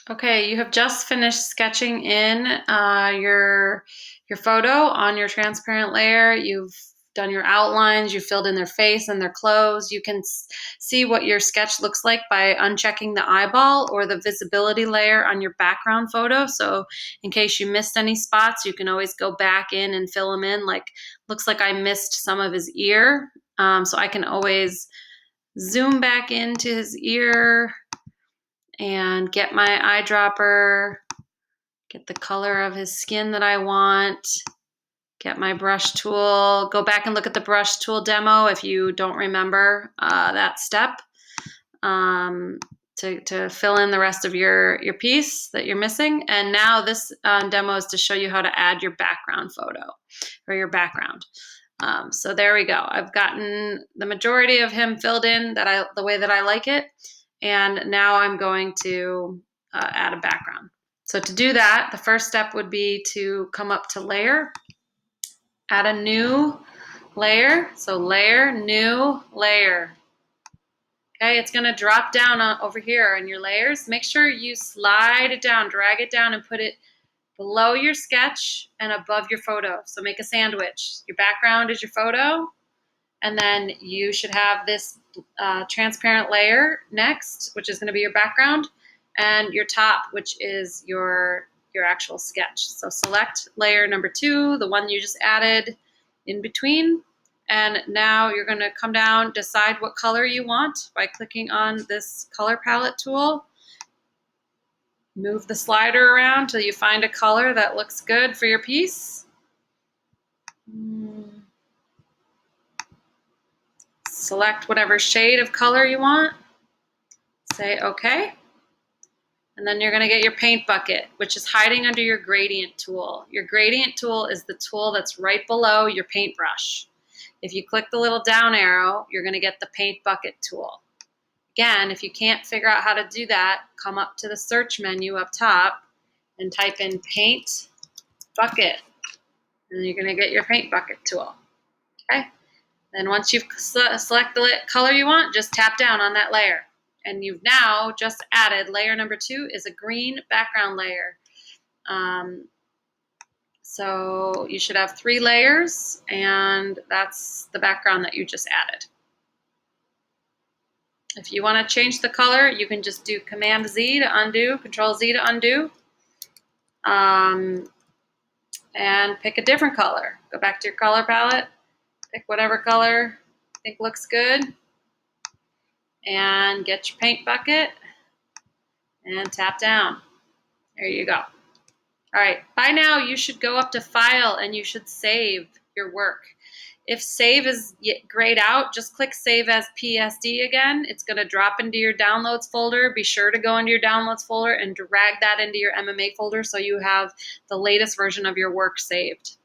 Okay, you have just finished sketching in your photo on your transparent layer. You've done your outlines, you filled in their face and their clothes. You can see what your sketch looks like by unchecking the eyeball or the visibility layer on your background photo. So in case you missed any spots, you can always go back in and fill them in. Like, looks like I missed some of his ear. So I can always zoom back into his ear and get my eyedropper, get the color of his skin that I want, get my brush tool, go back and look at the brush tool demo if you don't remember that step, to fill in the rest of your piece that you're missing. And now this demo is to show you how to add your background photo or your background. So there we go. I've gotten the majority of him filled in the way that I like it. And now I'm going to add a background. So to do that, the first step would be to come up to layer, add a new layer. So layer, new layer. Okay, it's gonna drop down over here in your layers. Make sure you slide it down, drag it down and put it below your sketch and above your photo. So make a sandwich. Your background is your photo, and then you should have this transparent layer next, which is going to be your background, and your top, which is your actual sketch. So select layer number 2, the one you just added in between, and now you're going to come down, decide what color you want by clicking on this color palette tool. Move the slider around till you find a color that looks good for your piece. Select whatever shade of color you want. Say OK. And then you're going to get your paint bucket, which is hiding under your gradient tool. Your gradient tool is the tool that's right below your paintbrush. If you click the little down arrow, you're going to get the paint bucket tool. Again, if you can't figure out how to do that, come up to the search menu up top and type in paint bucket. And you're going to get your paint bucket tool. Okay? Then once you've select the color you want, just tap down on that layer. And you've now just added layer number 2 is a green background layer. So you should have 3 layers, and that's the background that you just added. If you want to change the color, you can just do Command Z to undo, Control Z to undo, and pick a different color. Go back to your color palette, pick whatever color you think looks good, and get your paint bucket and tap down. There you go. All right, by now you should go up to File and you should save your work. If save is grayed out, just click Save as PSD again. It's going to drop into your Downloads folder. Be sure to go into your Downloads folder and drag that into your MMA folder so you have the latest version of your work saved.